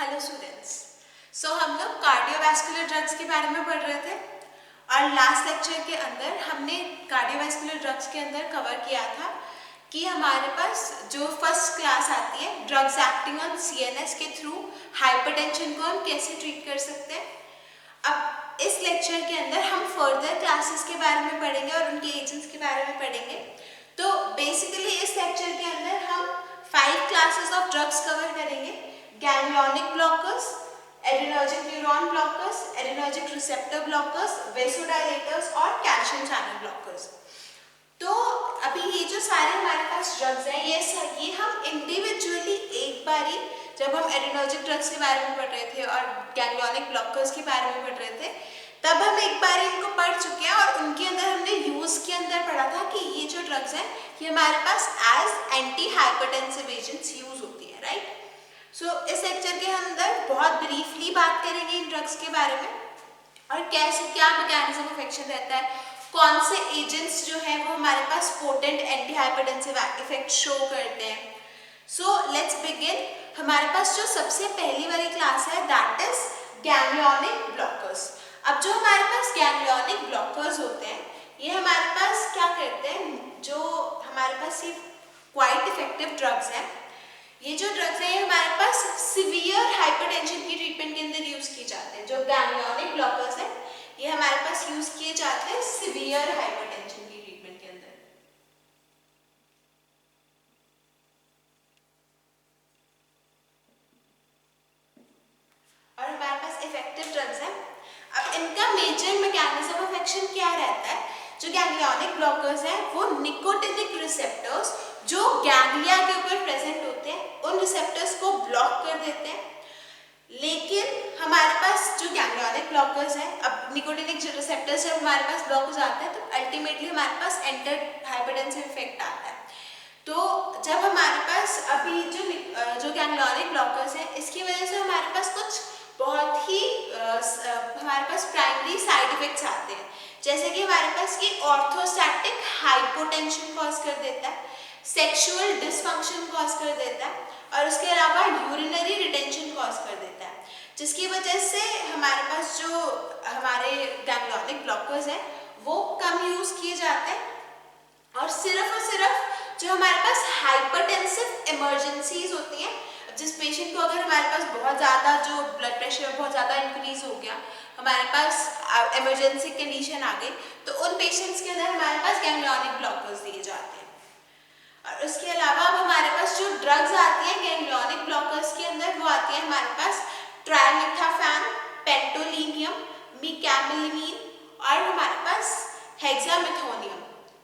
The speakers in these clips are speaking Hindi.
Hello students. हम लोग कार्डियोवैस्कुलर ड्रग्स के बारे में पढ़ रहे थे और लास्ट लेक्चर के अंदर हमने कार्डियोवैस्कुलर ड्रग्स के अंदर कवर किया था कि हमारे पास जो फर्स्ट क्लास आती है ड्रग्स एक्टिंग ऑन सीएनएस के थ्रू हाइपरटेंशन को हम कैसे ट्रीट कर सकते हैं। अब इस लेक्चर के अंदर हम फर्दर क्लासेस के बारे में पढ़ेंगे और उनके एजेंट्स के बारे में पढ़ेंगे। तो बेसिकली इस लेक्चर के अंदर हम 5 क्लासेस ऑफ ड्रग्स कवर करेंगे: ganglionic blockers, adrenergic neuron blockers, adrenergic receptor blockers, vasodilators और calcium channel blockers। तो अभी ये जो सारे हमारे पास ड्रग्स हैं ये हम इंडिविजुअली एक बारी जब हम एड्रेनर्जिक ड्रग्स के बारे में पढ़ रहे थे और गैंग्लियोनिक ब्लॉकर्स के बारे में पढ़ रहे थे तब हम एक बार इनको पढ़ चुके हैं और उनके अंदर हमने यूज के अंदर पढ़ा था कि ये जो ड्रग्स हैं ये हमारे पास as anti hypertensive agents use होती है, राइट। इस लेक्चर के अंदर बहुत ब्रीफली बात करेंगे इन ड्रग्स के बारे में और कैसे क्या मैकेनिज्म ऑफ एक्शन रहता है, कौन से एजेंट्स जो हैं वो हमारे पास potent anti hypertensive effect show करते हैं। Let's begin. हमारे पास जो सबसे पहली वाली क्लास है दैट इज गैंग्लियोनिक ब्लॉकर्स। अब जो हमारे पास गैंग्लियोनिक ब्लॉकर्स होते हैं ये हमारे पास क्या करते हैं, जो हमारे पास ये क्वाइट इफेक्टिव ड्रग्स हैं, ये जो ड्रग्स हैं ये हमारे पास सिवियर हाइपरटेंशन की ट्रीटमेंट के अंदर यूज किए जाते हैं। जो गैंग्लियोनिक ब्लॉकर्स हैं ये हमारे पास यूज किए जाते हैं सिवियर हाइपरटेंशन की ट्रीटमेंट के अंदर। और हमारे पास इफेक्टिव ड्रग्स हैं। अब इनका मेजर मैकेनिज्म ऑफ एक्शन क्या रहता है? जो गैंग्लियोनिक ब्लॉकर्स हैं वो निकोटिनिक रिसेप्टर्स जो गैंग्लिया के ऊपर प्रेजेंट होते हैं उन रिसेप्टर्स को ब्लॉक कर देते हैं। लेकिन हमारे पास जो गैंग्लियोनिक ब्लॉकर्स हैं, अब निकोटिनिक रिसेप्टर्स जब हमारे पास ब्लॉक हो जाते हैं तो अल्टीमेटली हमारे पास एंटर हाइपरटेंसिव इफेक्ट आता है। तो जब हमारे पास अभी जो गैंग्लियोनिक ब्लॉकर्स हैं इसकी वजह से हमारे पास कुछ बहुत ही हमारे पास प्राइमरी साइड इफेक्ट्स आते हैं, जैसे कि हमारे पास ये ऑर्थोस्टैटिक हाइपोटेंशन कॉज कर देता है, सेक्सुअल डिसफंक्शन कॉज कर देता है और उसके अलावा यूरिनरी रिटेंशन कॉज कर देता है, जिसकी वजह से हमारे पास जो हमारे गैंग्लियोनिक ब्लॉकर्स हैं वो कम यूज किए जाते हैं और सिर्फ जो हमारे पास हाइपरटेंसिव इमरजेंसीज होती हैं, जिस पेशेंट को अगर हमारे पास बहुत ज़्यादा जो ब्लड प्रेशर बहुत ज़्यादा इंक्रीज हो गया, हमारे पास इमरजेंसी कंडीशन आ गई, तो उन पेशेंट्स के अंदर हमारे पास गैंग्लियोनिक ब्लॉकर्स दिए जाते हैं। और उसके अलावा अब हमारे पास जो ड्रग्स आती हैं गैंग्लियोनिक ब्लॉकर्स के अंदर वो आती है हमारे पास ट्राइमिथाफैन, पेंटोलिनियम, मिकैमिलिन और हमारे पास हेक्सामिथोनियम।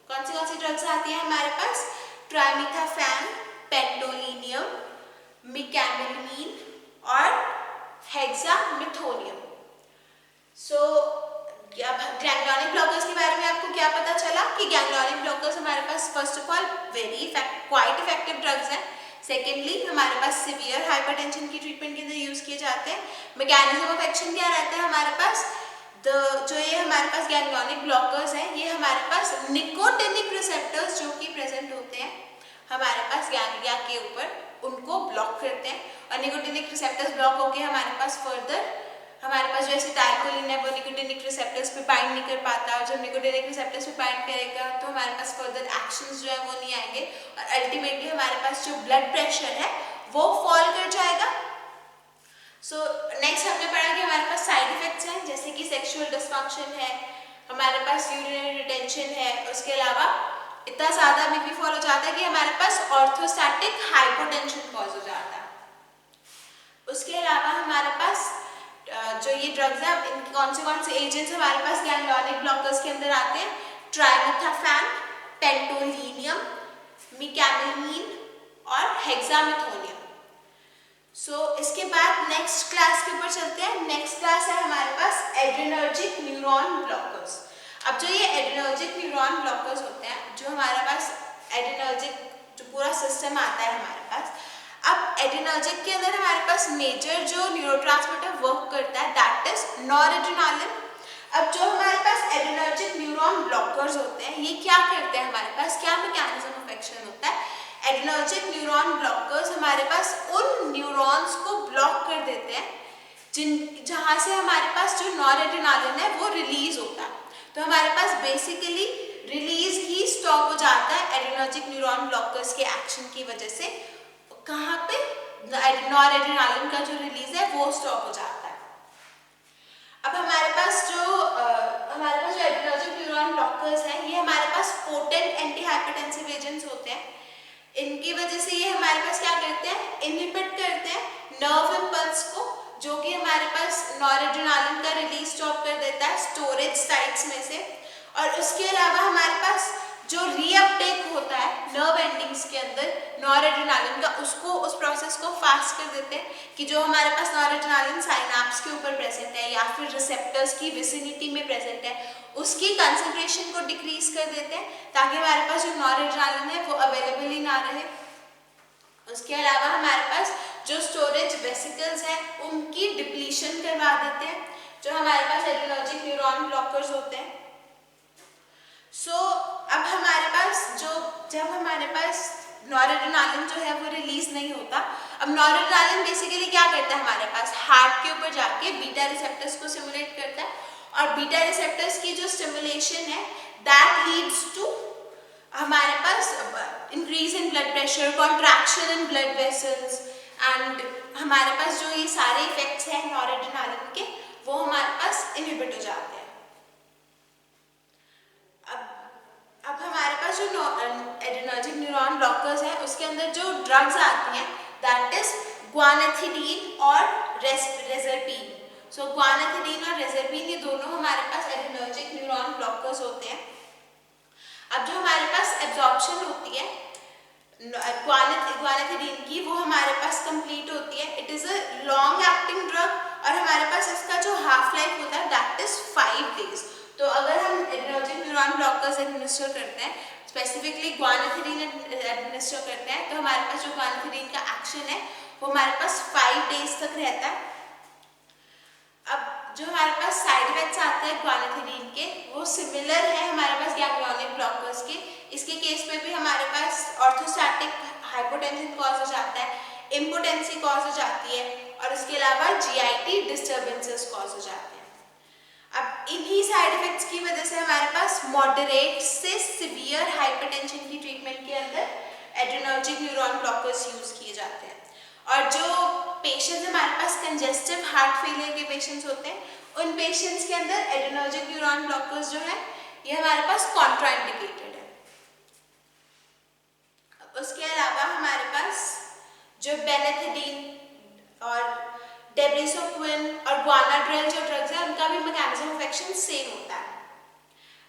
कौन सी ड्रग्स आती है हमारे पास? ट्राइमिथाफैन, पेंटोलिनियम, मिकैमिलिन और हेक्सामिथोनियम। गैंग्लियोनिक ब्लॉकर्स के बारे में आपको क्या पता चला कि गैंग्लियोनिक ब्लॉकर्स हमारे पास first of all quite effective drugs हैं। सेकेंडली हमारे पास सिवियर हाइपरटेंशन की ट्रीटमेंट के अंदर यूज किए जाते हैं। मैकेनिज्म ऑफ एक्शन क्या रहता है हमारे पास? जो ये हमारे पास गैंग्लियोनिक ब्लॉकर्स हैं ये हमारे पास निकोटिनिक रिसेप्टर्स जो कि प्रेजेंट होते हैं हमारे पास गैंग्लिया के ऊपर उनको ब्लॉक करते हैं और निकोटिनिक रिसेप्टर्स ब्लॉक होकर हमारे पास फर्दर हमारे पास जो एसिटाइलकोलिन है वो निकोटिनिक रिसेप्टर्स पे बाइंड नहीं कर पाता और जब निकोटिनिक रिसेप्टर्स पे बाइंड करेगा तो हमारे पास फर्दर एक्शंस जो है वो नहीं आएंगे और अल्टीमेटली हमारे पास जो ब्लड प्रेशर है वो फॉल कर जाएगा। नेक्स्ट हमने पढ़ा कि हमारे पास साइड इफेक्ट्स हैं जैसे कि सेक्सुअल डिसफंक्शन है, हमारे पास यूरिनरी रिटेंशन है, उसके अलावा इतना ज़्यादा बीपी फॉल हो जाता है कि हमारे पास ऑर्थोस्टैटिक हाइपोटेंशन कॉज हो जाता है। उसके अलावा हमारे पास जो ये ड्रग्स हैं इनके कौन से एजेंट्स हमारे पास गैंग्लियोनिक ब्लॉकर्स के अंदर आते हैं? ट्राइमिथाफैन, पेंटोलिनियम, मिकैमिलिन और हेक्सामिथोनियम। इसके बाद नेक्स्ट क्लास के ऊपर चलते हैं। नेक्स्ट क्लास है हमारे पास एड्रेनर्जिक न्यूरॉन ब्लॉकर्स। अब जो ये एड्रेनर्जिक न्यूरॉन ब्लॉकर्स होते हैं, जो हमारे पास एड्रेनर्जिक जो पूरा सिस्टम आता है हमारे पास, अब एड्रेनर्जिक के अंदर हमारे पास मेजर जो न्यूरोट्रांसमीटर वर्क करता है दैट इज नॉरएड्रेनालिन। अब जो हमारे पास एड्रेनर्जिक न्यूरॉन ब्लॉकर्स होते हैं ये क्या करते हैं, हमारे पास क्या मैकेनिज्म ऑफ एक्शन होता है? एड्रेनर्जिक न्यूरॉन ब्लॉकर्स हमारे पास उन न्यूरॉन्स को ब्लॉक कर देते हैं जहाँ से हमारे पास जो नॉरएड्रेनालिन है वो रिलीज होता है। तो हमारे पास बेसिकली रिलीज ही स्टॉप हो जाता है एड्रेनर्जिक न्यूरॉन ब्लॉकर्स के एक्शन की वजह से। कहाँ पे? नॉरएड्रेनालिन का जो रिलीज है वो स्टॉप हो जाता है। अब हमारे पास जो एड्रेनर्जिक न्यूरॉन ब्लॉकर्स हैं ये हमारे पास पोटेंट एंटी हाइपरटेंसिव एजेंट्स होते हैं। इनकी वजह से ये हमारे पास क्या करते हैं? इनहिबिट करते हैं नर्व इम्पल्स को, जो कि हमारे पास नॉरएड्रेनालिन का रिलीज स्टॉप कर देता है स्टोरेज साइट्स में से। और उसके अलावा हमारे पास जो रीअपटेक होता है नर्व एंडिंग्स के अंदर नॉरएड्रेनालिन का, उसको उस प्रोसेस को फास्ट कर देते हैं कि जो हमारे पास नॉरएड्रेनालिन साइनाप्स के ऊपर प्रेजेंट है या फिर रिसेप्टर्स की विसिनिटी में प्रेजेंट है उसकी कंसंट्रेशन को डिक्रीज कर देते हैं ताकि हमारे पास जो नॉरएड्रेनालिन है वो अवेलेबल ही ना रहे। उसके अलावा हमारे पास जो स्टोरेज वेसिकल्स हैं उनकी डिप्लीशन करवा देते हैं जो हमारे पास एड्रेनर्जिक न्यूरॉन ब्लॉकर्स होते हैं। अब हमारे पास जब हमारे पास नॉरएड्रेनालिन जो है वो रिलीज नहीं होता, अब नॉरएड्रेनालिन बेसिकली क्या करता है हमारे पास हार्ट के ऊपर जाके बीटा रिसेप्टर्स को स्टिमुलेट करता है और बीटा रिसेप्टर्स की जो स्टिमुलेशन है दैट लीड्स टू हमारे पास increase in blood pressure, contraction in blood vessels and हमारे पास जो ये सारे इफेक्ट्स हैं नॉरएड्रेनालिन के वो हमारे पास इनहिबिट हो जाते हैं। अब हमारे पास जो एड्रेनर्जिक न्यूरॉन ब्लॉकर्स हैं उसके अंदर जो ड्रग्स आती हैं दैट इज ग्वानाथिडीन और रेजरपीन। ग्वानाथिडीन और रेजरपीन ये दोनों हमारे पास एड्रेनर्जिक न्यूरॉन ब्लॉकर्स होते हैं। अब जो हमारे पास एब्जॉर्प्शन होती है ग्वानाथिडीन की वो हमारे पास कंप्लीट होती है। It is a long acting drug और हमारे पास इसका जो हाफ लाइफ होता है दैट इज 5 days। तो अगर हम एड्रेनर्जिक न्यूरॉन ब्लॉकर्स एडमिनिस्टर करते हैं, स्पेसिफिकली ग्वानाथिडीन एडमिनिस्टर करते हैं, तो हमारे पास जो ग्वानाथिडीन का एक्शन है वो हमारे पास 5 days तक रहता है। अब जो हमारे पास साइड इफेक्ट्स आते हैं ग्वानाथिडीन के वो सिमिलर है हमारे पास गैंग्लियोनिक ब्लॉकर्स के। इसके केस में भी हमारे पास ऑर्थोस्टैटिक हाइपोटेंशन कॉज हो जाता है, इम्पोटेंसी कॉज हो जाती है और इसके अलावा जीआईटी डिस्टर्बेंसेस कॉज हो जाते हैं। अब इन्हीं साइड इफेक्ट्स की वजह से हमारे पास मॉडरेट से सिवियर हाइपरटेंशन की ट्रीटमेंट के अंदर एड्रेनर्जिक न्यूरॉन ब्लॉकर्स यूज किए जाते हैं। और जो पेशेंट्स हमारे पास कंजेस्टिव हार्ट फेलियर के पेशेंट्स होते हैं उन पेशेंट्स के अंदर एड्रेनर्जिक न्यूरॉन ब्लॉकर्स जो है ये हमारे पास कॉन्ट्राइंडिकेटेड है। उसके अलावा हमारे पास जो बेनेथिडीन और डेब्रेसोक्विन और ग्वानाड्रेल जो ड्रग्स है उनका भी मैकेनिज्म ऑफ एक्शन सेम होता है।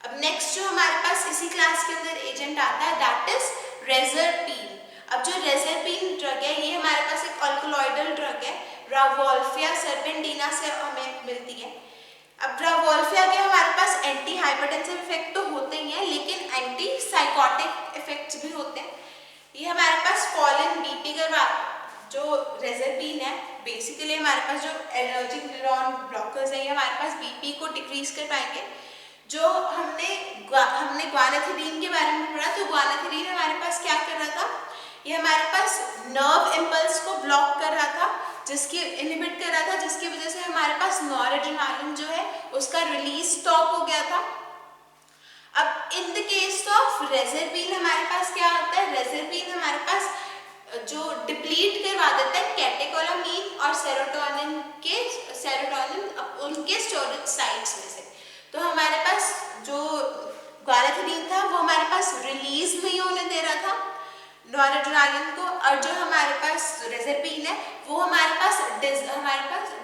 अब नेक्स्ट जो हमारे पास इसी क्लास के अंदर एजेंट आता है दैट इज रेजरपीन। अब जो रेजरपीन ड्रग है ये हमारे पास एक अल्कोलॉइडल ड्रग है, रावोल्फिया सर्पेंटिना से हमें मिलती है। अब रावोल्फिया के हमारे पास एंटी हाइपरटेंसिव इफेक्ट तो होते ही हैं लेकिन एंटी साइकोटिक इफेक्ट्स भी होते हैं। ये हमारे पास फॉलन बीपी का जो रेजरपीन है बेसिकली हमारे पास जो एड्रेनर्जिक न्यूरॉन ब्लॉकर्स है ये हमारे पास बीपी को डिक्रीज कर पाएंगे। जो हमने ग्वानाथिडीन के बारे में पढ़ा तो ग्वानाथिडीन हमारे पास क्या कर रहा था, ये हमारे पास नर्व इम्पल्स को ब्लॉक कर रहा था, जिसकी इनहिबिट कर रहा था, जिसकी वजह से हमारे पास नॉरएड्रेनालिन जो है उसका रिलीज स्टॉप हो गया था। अब इन द केस ऑफ रेजरपीन हमारे पास क्या होता है, रेजरपीन हमारे पास जो डिप्लीट करवा देता है कैटेकोलामीन और सेरोटोनिन उनके स्टोरेज साइट्स में से। तो हमारे पास जो ग्वानाथिडीन था वो हमारे पास रिलीज नहीं होने दे रहा था नॉरएड्रेनालिन को, और जो हमारे पास रेजरपीन है वो हमारे पास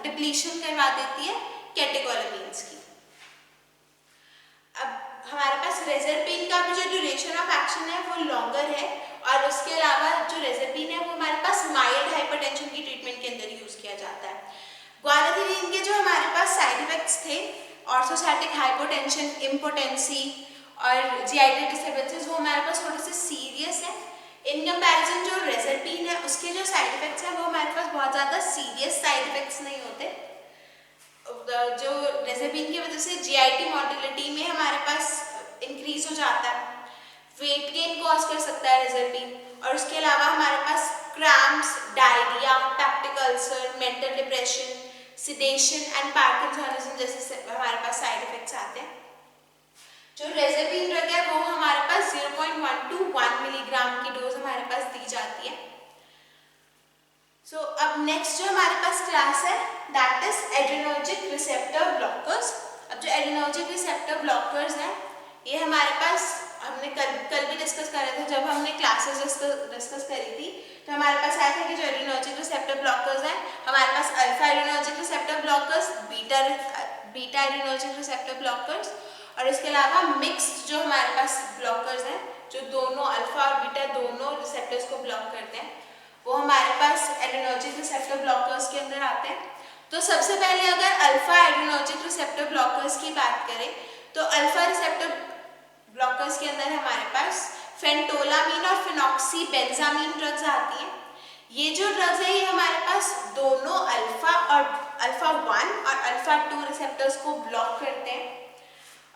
डिप्लीशन करवा देती है कैटेकोलामीन्स की। अब हमारे पास रेजरपीन का भी जो ड्यूरेशन ऑफ एक्शन है वो लॉन्गर है और उसके अलावा जो रेजरपीन है वो हमारे पास माइल्ड हाइपरटेंशन की ट्रीटमेंट के अंदर यूज किया जाता है। ग्वानाथिडीन के जो हमारे पास साइड इफेक्ट्स थे ऑर्थोस्टैटिक हाइपोटेंशन, इम्पोटेंसी और जीआईटी डिस्टर्बेंसेस वो हमारे पास थोड़े से सीरियस है। इन कंपैरिजन जो रेजरपीन है उसके जो साइड इफेक्ट्स हैं वो हमारे पास बहुत ज़्यादा सीरियस साइड इफेक्ट्स नहीं होते। जो रेजरपीन की वजह से जीआईटी मोटिलिटी में हमारे पास इंक्रीज हो जाता है, वेट गेन कॉज कर सकता है रेजरपीन, और उसके अलावा हमारे पास cramps, diarrhoea, peptic ulcer, mental depression, sedation and parkinsonism जैसे हमारे पास साइड इफेक्ट्स आते हैं। जो रेज़ापीन ड्रग है वो हमारे पास 0.1 to 1 मिलीग्राम की डोज हमारे पास दी जाती है। अब नेक्स्ट जो हमारे पास क्लास है that is adrenergic receptor blockers. अब जो एड्रेनर्जिक रिसेप्टर ब्लॉकर्स हैं ये हमारे पास हमने कल भी डिस्कस कर रहे थे जब हमने क्लासेस डिस्कस करी थी, तो हमारे पास आया था कि जो एड्रेनर्जिक रिसेप्टर ब्लॉकर्स हैं हमारे पास alpha adrenergic receptor blockers, beta adrenergic receptor blockers और इसके अलावा मिक्स्ड जो हमारे पास ब्लॉकर्स हैं जो दोनों अल्फा और बीटा दोनों रिसेप्टर्स को ब्लॉक करते हैं वो हमारे पास एड्रेनर्जिक रिसेप्टर ब्लॉकर्स के अंदर आते हैं। तो सबसे पहले अगर अल्फा एड्रेनर्जिक रिसेप्टर ब्लॉकर्स की बात करें तो अल्फा रिसेप्टर ब्लॉकर्स के अंदर हमारे पास फेंटोलामीन और फिनॉक्सीबेंजामीन ड्रग्स आती हैं। ये जो ड्रग्स है ये हमारे पास दोनों अल्फा 1 और अल्फा 2 रिसेप्टर्स को ब्लॉक करते हैं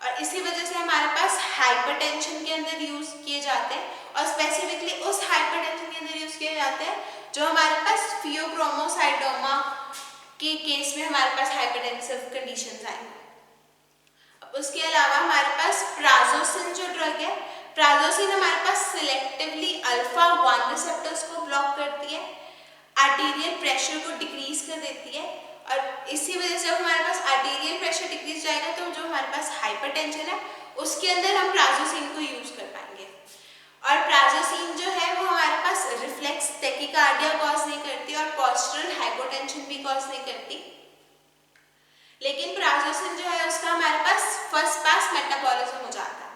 और इसी वजह से हमारे पास हाइपरटेंशन के अंदर यूज किए जाते हैं और स्पेसिफिकली उस हाइपरटेंशन के अंदर यूज किए जाते हैं जो हमारे पास फियोक्रोमोसाइटोमा के केस में हमारे पास हाइपरटेंसिव कंडीशंस आएंगे। उसके अलावा हमारे पास प्राजोसिन जो ड्रग है, प्राजोसिन हमारे पास सिलेक्टिवली अल्फा 1 रिसेप्टर्स को ब्लॉक करती है, आर्टीरियल प्रेशर को डिक्रीज कर देती है और इसी वजह से हमारे पास आर्टीरियल प्रेशर डिक्रीज जाएगा तो जो हमारे पास हाइपरटेंशन है उसके अंदर हम प्राजोसिन को यूज कर पाएंगे। और प्राजोसिन जो है वो हमारे पास रिफ्लेक्स टैकीकार्डिया कॉज नहीं करती और पोस्चरल हाइपोटेंशन भी कॉज नहीं करती, लेकिन प्राजोसिन जो है उसका हमारे पास फर्स्ट पास मेटाबॉलिज्म हो जाता है।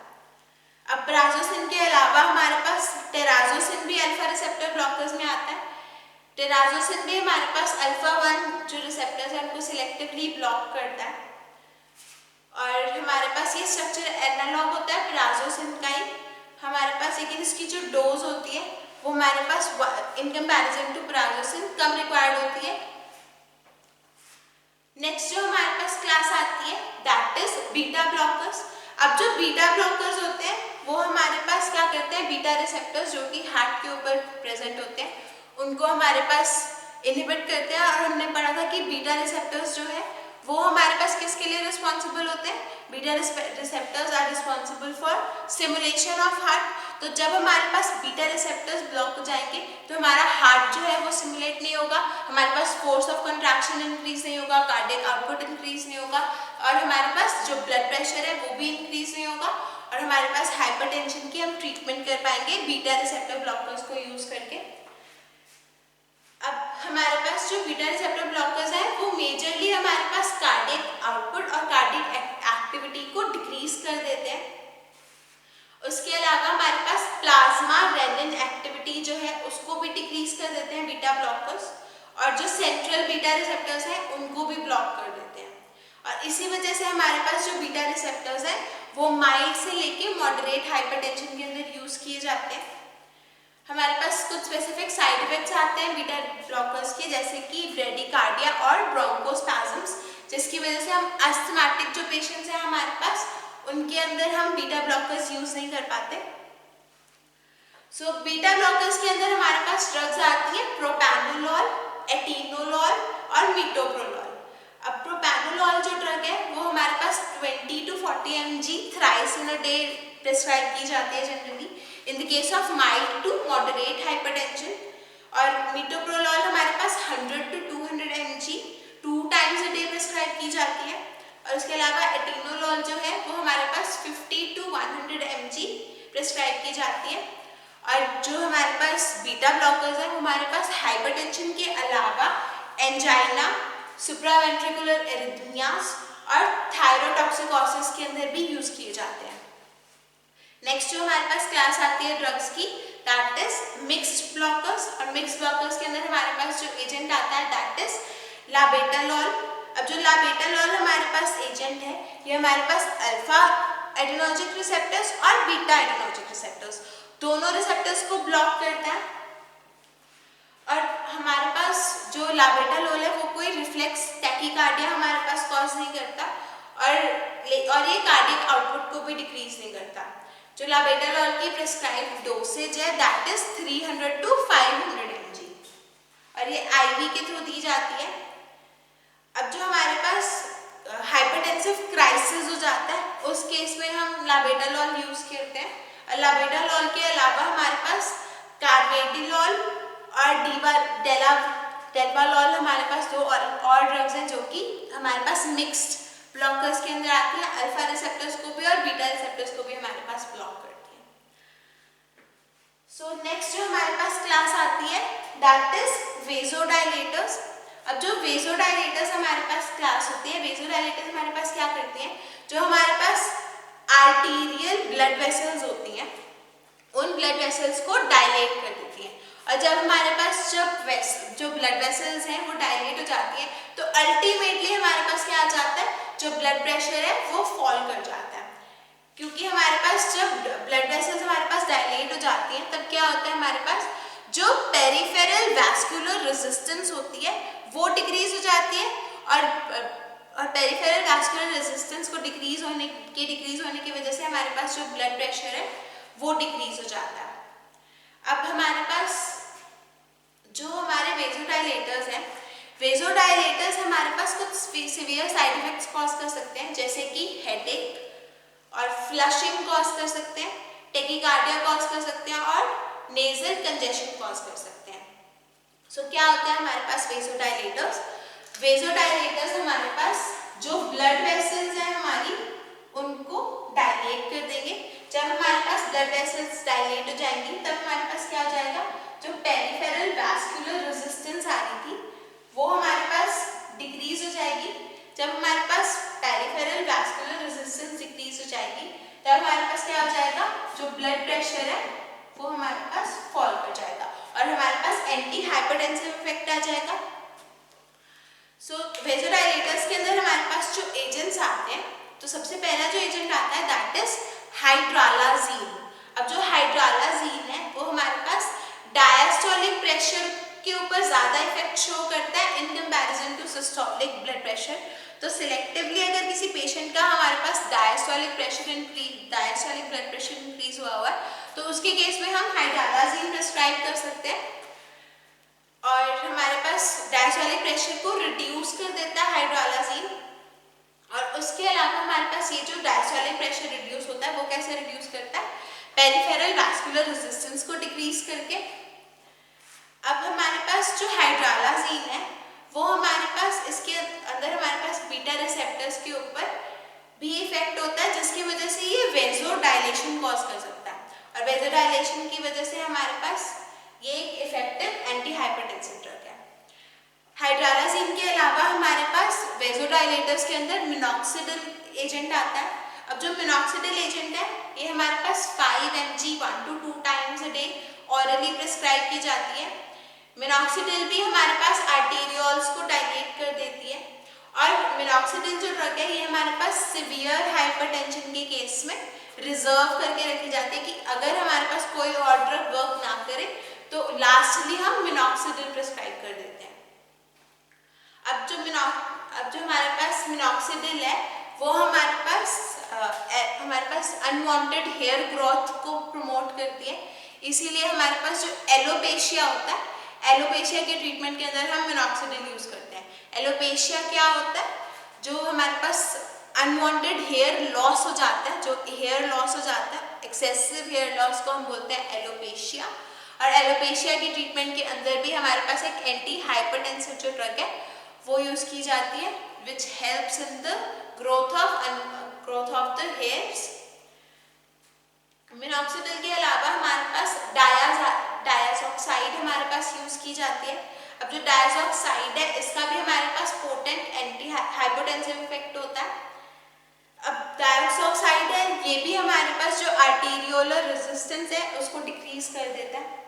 अब प्राजोसिन के अलावा हमारे पास टेराजोसिन भी अल्फा रिसेप्टर ब्लॉकर्स में आता है। टेराजोसिन भी हमारे पास अल्फा 1 जो रिसेप्टर्स है उनको सिलेक्टिवली ब्लॉक करता है और हमारे पास ये स्ट्रक्चर एनालॉग होता है प्राजोसिन का ही हमारे पास, लेकिन इसकी जो डोज होती है वो हमारे पास इन कंपैरिजन टू प्राजोसिन कम रिक्वायर्ड होती है। नेक्स्ट जो हमारे पास क्लास आती है दैट इज बीटा ब्लॉकर्स। अब जो बीटा ब्लॉकर्स होते हैं वो हमारे पास क्या करते हैं, बीटा रिसेप्टर्स जो कि हार्ट के ऊपर प्रेजेंट होते हैं उनको हमारे पास इनहिबिट करते हैं और हमने पढ़ा था कि बीटा रिसेप्टर्स जो है वो हमारे पास किसके लिए रिस्पॉन्सिबल होते हैं, beta receptors are responsible for stimulation of heart. तो जब हमारे पास बीटा रिसेप्टर्स ब्लॉक हो जाएंगे तो हमारा हार्ट जो है वो स्टिमुलेट नहीं होगा, हमारे पास फोर्स ऑफ कंट्रैक्शन इंक्रीज नहीं होगा, कार्डियक आउटपुट इंक्रीज नहीं होगा और हमारे पास जो ब्लड प्रेशर है वो भी इंक्रीज नहीं होगा और हमारे पास हाइपरटेंशन की हम ट्रीटमेंट कर पाएंगे बीटा रिसेप्टर ब्लॉकर्स को यूज करके। अब हमारे पास जो बीटा रिसेप्टर ब्लॉकर्स हैं वो मेजरली हमारे पास कार्डियक आउटपुट और कार्डियक एक्टिविटी को डिक्रीज कर देते हैं। उसके अलावा हमारे पास प्लाज्मा रेनिन एक्टिविटी जो है उसको भी डिक्रीज कर देते हैं बीटा ब्लॉकर्स और जो सेंट्रल बीटा रिसेप्टर्स हैं उनको भी ब्लॉक कर देते हैं और इसी वजह से हमारे पास जो बीटा रिसेप्टर्स हैं वो माइल्ड से लेके मॉडरेट हाइपरटेंशन के अंदर यूज किए जाते हैं। हमारे पास कुछ स्पेसिफिक साइड इफेक्ट्स आते हैं बीटा ब्लॉकर्स के जैसे कि ब्रेडिकार्डिया और ब्रोंकोस्पैज्म्स, जिसकी वजह से हम अस्थमैटिक जो पेशेंट्स हैं हमारे पास उनके अंदर हम बीटा ब्लॉकर्स यूज नहीं कर पाते। बीटा ब्लॉकर्स के अंदर हमारे पास ड्रग्स आती है प्रोपैनोलॉल, एटीनोलॉल और मीटोप्रोलॉल। अब प्रोपैनोलॉल जो ड्रग है वो हमारे पास 20 to 40 mg thrice in a day prescribe की जाती है generally in the case of mild to moderate hypertension और मीटोप्रोलॉल हमारे पास 100 to 200 mg 2 times a day prescribe की जाती है और इसके अलावा एटीनोलॉल जो है वो हमारे पास 50 to 100 mg प्रिस्क्राइब की जाती है। और जो हमारे पास बीटा ब्लॉकर्स है वो हमारे पास हाइपरटेंशन के अलावा एंजाइना, सुप्रावेंट्रिकुलर एरिथमियास और थायरोटॉक्सिकोसिस के अंदर भी यूज किए जाते हैं। नेक्स्ट जो हमारे पास क्लास आती है ड्रग्स की दैट इज मिक्स्ड ब्लॉकर्स और मिक्स्ड ब्लॉकर्स के अंदर हमारे पास जो एजेंट आता है दैट इज लाबेटालॉल। अब जो लाबेटालॉल हमारे पास एजेंट है ये हमारे पास अल्फा एड्रेनर्जिक रिसेप्टर्स और बीटा एड्रेनर्जिक रिसेप्टर्स दोनों रिसेप्टर्स को ब्लॉक करता है और हमारे पास जो लाबेटालॉल है वो कोई रिफ्लेक्स टैकीकार्डिया हमारे पास कॉज नहीं करता और ये कार्डियक आउटपुट को भी डिक्रीज नहीं करता। जो लाबेटालॉल की प्रिस्क्राइब्ड डोसेज है दैट इज 300 to 500 mg और ये आईवी के थ्रू दी जाती है। अब जो हमारे पास हाइपरटेंसिव क्राइसिस हो जाता है उस केस में हम लाबेटालॉल यूज करते हैं। और लाबेटालॉल के अलावा हमारे पास कार्वेटिलॉल और डेलालॉल हमारे पास दो और ड्रग्स हैं जो कि हमारे पास मिक्स्ड ब्लॉकर्स के अंदर आती है। अल्फा रिसेप्टर्स को भी और बीटा रिसेप्टर्स को भी हमारे पास ब्लॉक करती है। सो नेक्स्ट जो हमारे पास क्लास आती है दैट इज वेसोडाइलेटर्स। अब जो वेसोडाइलेटर्स हमारे पास क्लास होती है, वेसोडाइलेटर्स हमारे पास क्या करती हैं, जो हमारे पास आर्टीरियल ब्लड वेसल्स होती हैं उन ब्लड वेसल्स को डायलेट कर देती हैं। और जब हमारे पास जो ब्लड वेसल्स हैं वो डायलेट हो जाती हैं तो अल्टीमेटली हमारे पास क्या आ जाता है, जो ब्लड प्रेशर है वो फॉल कर जाता है। क्योंकि हमारे पास जब ब्लड वेसल्स हमारे पास डायलेट हो जाती हैं तब क्या होता है, हमारे पास जो पेरिफेरल वैस्कुलर रेजिस्टेंस होती है वो डिक्रीज हो जाती है और पेरिफेरल वैस्कुलर रेजिस्टेंस को डिक्रीज होने की वजह से हमारे पास जो ब्लड प्रेशर है वो डिक्रीज हो जाता है। अब हमारे पास जो हमारे वेसोडाइलेटर्स हैं, वेसोडाइलेटर्स हमारे पास कुछ सीवियर साइड इफेक्ट्स कॉज कर सकते हैं जैसे कि हेडेक और फ्लशिंग कॉज कर सकते हैं, टेकीकार्डिया कॉज कर सकते हैं और नेजल कंजेशन कॉज कर सकते हैं। सो क्या होता है हमारे पास वेसोडाइलेटर्स, वेसोडाइलेटर्स हमारे पास जो ब्लड वेसल्स हैं हमारी उनको डायलेट कर देंगे। जब हमारे पास ब्लड वेसल्स डायलेट हो जाएंगी तब हमारे पास क्या हो जाएगा, जो पेरिफेरल वैस्कुलर रेजिस्टेंस आ रही थी वो हमारे पास डिक्रीज हो जाएगी। जब हमारे पास पेरिफेरल वैस्कुलर रेजिस्टेंस डिक्रीज हो जाएगी तब हमारे पास क्या हो जाएगा, जो ब्लड प्रेशर है वो हमारे पास फॉल कर जाएगा और हमारे पास एंटी हाइपरटेंसिव इफेक्ट आ जाएगा। सो वेसोडाइलेटर्स के अंदर हमारे पास जो एजेंट्स आते हैं, तो सबसे पहला जो एजेंट आता है दैट इज हाइड्रालाजीन। अब जो हाइड्रालाजीन है वो हमारे पास डायस्टोलिक प्रेशर के ऊपर ज्यादा इफेक्ट शो करता है in comparison to systolic blood pressure. तो सिलेक्टिवली अगर किसी पेशेंट का हमारे पास डायस्टोलिक ब्लड प्रेशर इंक्रीज हुआ है तो उसके केस में हम हाइड्रालाजीन प्रिस्क्राइब कर सकते हैं और हमारे पास डायस्टोलिक प्रेशर को रिड्यूस कर देता है हाइड्रालाजीन। और उसके अलावा हमारे पास ये जो डायस्टोलिक प्रेशर रिड्यूस होता है वो कैसे रिड्यूस करता है, पेरिफेरल वैस्कुलर रेजिस्टेंस को डिक्रीज करके। अब हमारे पास जो हाइड्रालाजीन है वो हमारे पास इसके अंदर हमारे पास बीटा रिसेप्टर्स के ऊपर भी इफेक्ट होता है जिसकी वजह से ये वेसोडाइलेशन कॉज कर सकता है और वेसोडाइलेशन की वजह से हमारे पास ये एक इफेक्टिव एंटी हाइपरटेंसिव ड्रग है। हाइड्रालाजीन के अलावा हमारे पास वेसोडाइलेटर्स के अंदर मिनॉक्सिडिल एजेंट आता है। अब जो मिनॉक्सिडिल एजेंट है ये हमारे पास 5 mg 1 to 2 times a day hourly prescribe की जाती है। मिनॉक्सिडिल भी हमारे पास आर्टेरियोल्स को डायलेट कर देती है और मिनॉक्सिडिल जो ड्रग है ये हमारे पास सिवियर हाइपरटेंशन के केस में रिजर्व करके रखी जाती है कि अगर हमारे पास कोई और ड्रग वर्क ना करे तो लास्टली हम मिनॉक्सिडिल प्रिस्क्राइब कर देते हैं। अब जो हमारे पास मिनॉक्सिडिल है वो हमारे पास अनवांटेड हेयर ग्रोथ को प्रमोट करती है, इसीलिए हमारे पास जो एलोपेशिया होता है, एलोपेशिया के ट्रीटमेंट के अंदर हम मिनॉक्सिडिल यूज करते हैं। एलोपेशिया क्या होता है, जो हमारे पास अनवांटेड हेयर लॉस हो जाता है, जो हेयर लॉस हो जाता है, एक्सेसिव हेयर लॉस को हम बोलते हैं एलोपेशिया। और एलोपेशिया की ट्रीटमेंट के अंदर भी हमारे पास एक एंटी हाइपरटेंसिव जो ड्रग है वो यूज की जाती है which helps in the growth of the hairs. Minoxidil के अलावा हमारे पास डायाजॉक्साइड हमारे पास यूज की जाती है। अब जो डायाजॉक्साइड है इसका भी हमारे पास पोटेंट एंटी हाइपोटेंसिव इफेक्ट होता है। अब डायाजॉक्साइड है ये भी हमारे पास जो आर्टेरियोलर रेजिस्टेंस है उसको डिक्रीज कर देता है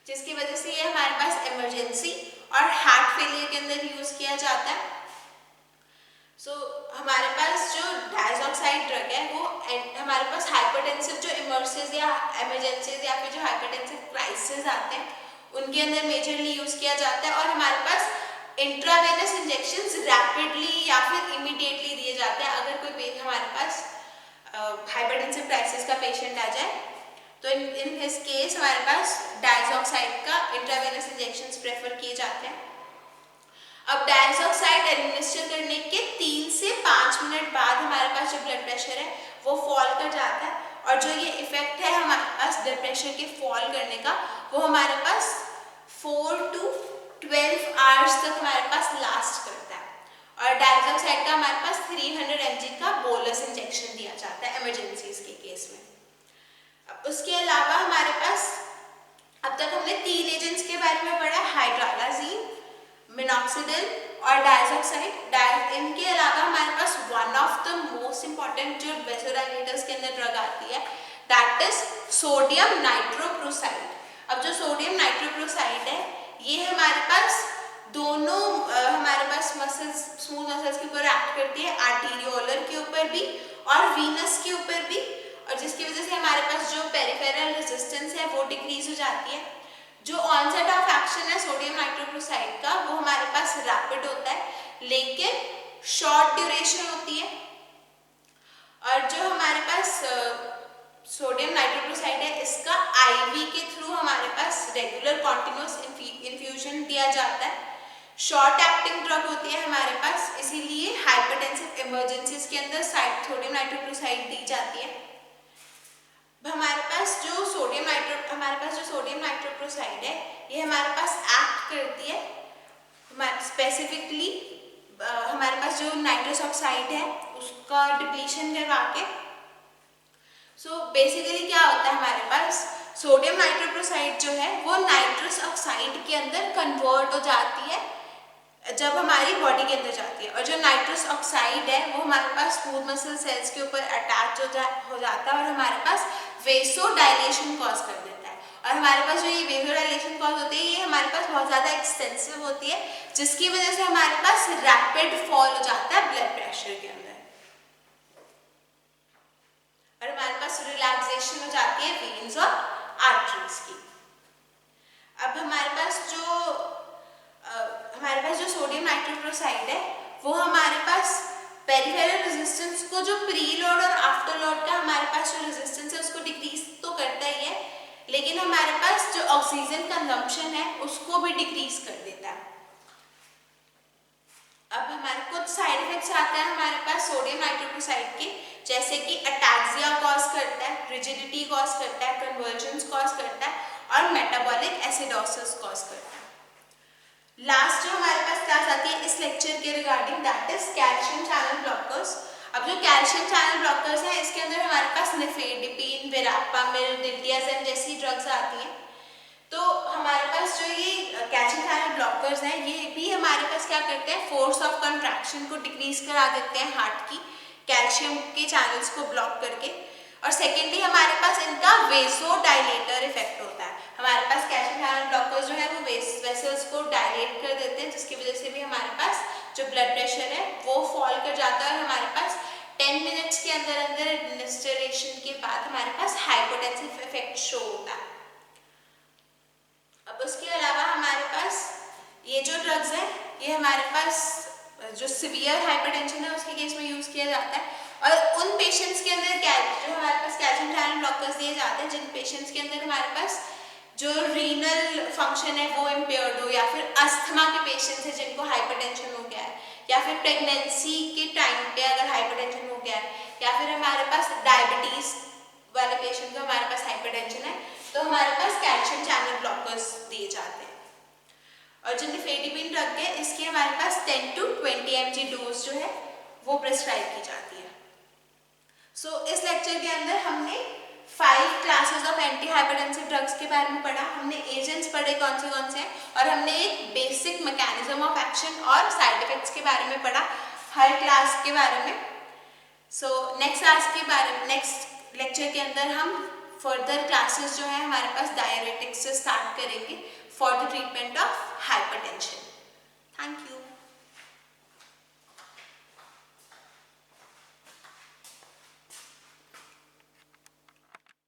जिसकी वजह से ये हमारे पास इमरजेंसी और हार्ट फेलियर के अंदर यूज किया जाता है। हमारे पास जो डायजॉक्साइड ड्रग है वो हमारे पास हाइपरटेंसिव जो इमर्जेंसीज या फिर जो हाइपरटेंसिव क्राइसिस आते हैं उनके अंदर मेजरली यूज किया जाता है और हमारे पास इंट्रावेनस इंजेक्शंस रैपिडली या फिर इमीडिएटली दिए जाते हैं अगर कोई हमारे पास हाइपरटेंसिव क्राइसिस का पेशेंट आ जाए तो इन हिज केस हमारे पास डायज़ॉक्साइड का इंट्रावेनस इंजेक्शंस प्रेफर किए जाते हैं। अब डायज़ॉक्साइड एडमिनिस्टर करने के 3 से 5 मिनट बाद हमारे पास जो ब्लड प्रेशर है वो फॉल कर जाता है, और जो ये इफेक्ट है हमारे पास ब्लड प्रेशर के फॉल करने का वो हमारे पास 4 to 12 आवर्स तक हमारे पास लास्ट करता है। और डायज़ॉक्साइड का हमारे पास 300 mg का बोलस इंजेक्शन दिया जाता है इमरजेंसीज के केस में। उसके अलावा हमारे पास अब तक हमने 3 एजेंट्स के बारे में पढ़ा, हाइड्रोलाजीन, मिनॉक्सिडिल और डायज़ॉक्साइड। इनके अलावा हमारे पास one of the most important जो वेसोडाइलेटर्स के अंदर ड्रग आती है दैट इज सोडियम नाइट्रोप्रोसाइड। अब जो सोडियम नाइट्रोप्रोसाइड है ये हमारे पास दोनों हमारे पास मसल्स, स्मूथ मसल्स के ऊपर एक्ट करती है, आर्टीरियोलर के ऊपर भी और वीनस के ऊपर भी, और जिसकी वजह से हमारे पास जो पेरिफेरल रेजिस्टेंस है वो डिक्रीज हो जाती है। जो ऑनसेट ऑफ एक्शन है सोडियम नाइट्रोप्रोसाइड का वो हमारे पास रैपिड होता है लेकिन शॉर्ट ड्यूरेशन होती है। और जो हमारे पास सोडियम नाइट्रोप्रोसाइड है इसका आईवी के थ्रू हमारे पास रेगुलर कॉन्टिन्यूस इन्फ्यूजन दिया जाता है। शॉर्ट एक्टिंग ड्रग होती है हमारे पास, इसीलिए हाइपरटेंसिव इमरजेंसीज के अंदर सोडियम नाइट्रोप्रोसाइड दी जाती है। हमारे पास जो सोडियम नाइट्रोप्रोसाइड है ये हमारे पास एक्ट करती है स्पेसिफिकली हमारे पास जो नाइट्रस ऑक्साइड है उसका डिप्लीशन करवा के। सो बेसिकली क्या होता है हमारे पास सोडियम नाइट्रोप्रोसाइड जो है वो नाइट्रस ऑक्साइड के अंदर कन्वर्ट हो जाती है जब हमारी बॉडी के अंदर जाती है, और जो नाइट्रस ऑक्साइड है वो हमारे पास स्मूथ मसल सेल्स के ऊपर अटैच हो जाता है और हमारे पास वेसोडाइलेशन कॉज कर देता है। और हमारे पास जो ये वेसोडाइलेशन कॉज होती है ये हमारे पास बहुत ज़्यादा एक्सटेंसिव होती है जिसकी वजह से हमारे पास रैपिड फॉल हो जाता है ब्लड प्रेशर के अंदर, और हमारे पास रिलैक्सेशन हो जाती है वेन्स और आर्टरीज की। अब हमारे पास जो सोडियम नाइट्रोप्रोसाइड है वो हमारे पास पेरिफेरल रेजिस्टेंस को, जो प्रीलोड और आफ्टर लोड का हमारे पास जो रेजिस्टेंस है उसको डिक्रीज तो करता ही है लेकिन हमारे पास जो ऑक्सीजन कंजम्पशन है उसको भी डिक्रीज कर देता है। अब हमारे कुछ साइड इफेक्ट्स आते हैं हमारे पास सोडियम नाइट्रोप्रोसाइड के, जैसे कि अटैक्सिया कॉज करता है, रिजिडिटी कॉज करता है, कन्वर्जन्स कॉज करता है और मेटाबॉलिक एसिडोसिस कॉज करता है। लास्ट जो हमारे पास क्लास आती है इस लेक्चर के regarding that is calcium channel blockers. अब जो कैल्शियम चैनल ब्लॉकर्स हैं इसके अंदर हमारे पास निफेडिपिन, विरापामिल, डिल्टियाज़ेम जैसी ड्रग्स आती हैं। तो हमारे पास जो ये कैल्शियम चैनल ब्लॉकर्स हैं ये भी हमारे पास क्या करते हैं, फोर्स ऑफ कंट्रैक्शन को डिक्रीज करा देते हैं हार्ट की, कैल्शियम के चैनल्स को ब्लॉक करके। और सेकेंडली हमारे पास इनका वेसोडाइलेटर इफेक्ट होता है। हमारे पास कैल्शियम चैनल ब्लॉकर्स जो है वो वेसल्स को डायलेट कर देते हैं जिसकी वजह से भी हमारे पास जो ब्लड प्रेशर है वो फॉल कर जाता है और हमारे पास 10 मिनट्स के अंदर अंदर एडमिनिस्ट्रेशन के बाद हमारे पास हाइपोटेंसिव इफेक्ट शो होता है। अब उसके अलावा हमारे पास ये जो ड्रग्स हैं ये हमारे पास जो सीवियर हाइपरटेंशन है उसके केस में यूज किया जाता है, और उन पेशेंट्स के अंदर जो हमारे पास कैल्शियम चैनल ब्लॉकर्स दिए जाते हैं जिन पेशेंट्स के अंदर हमारे पास जो रीनल फंक्शन है वो इम्पेयर्ड हो, या फिर अस्थमा के पेशेंट्स हैं जिनको हाइपरटेंशन हो गया है, या फिर प्रेगनेंसी के टाइम पे अगर हाइपरटेंशन हो गया है, या फिर हमारे पास डायबिटीज वाले पेशेंट को हमारे पास हाइपरटेंशन है तो हमारे पास कैल्शियम चैनल ब्लॉकर्स दिए जाते हैं। और जो निफेडिपिन ड्रग है इसकी हमारे पास 10 to 20 mg डोज जो है वो प्रेस्क्राइब की जाती है। सो इस लेक्चर के अंदर हमने 5 classes of anti hypertensive drugs के बारे में पढ़ा, हमने एजेंट्स पढ़े कौन से हैं, और हमने एक बेसिक मैकेनिज्म ऑफ एक्शन और साइड इफेक्ट्स के बारे में पढ़ा हर क्लास के बारे में। सो नेक्स्ट लेक्चर के अंदर हम फर्दर क्लासेस जो है हमारे पास डायरेटिक्स से स्टार्ट करेंगे for the treatment of hypertension. Thank you.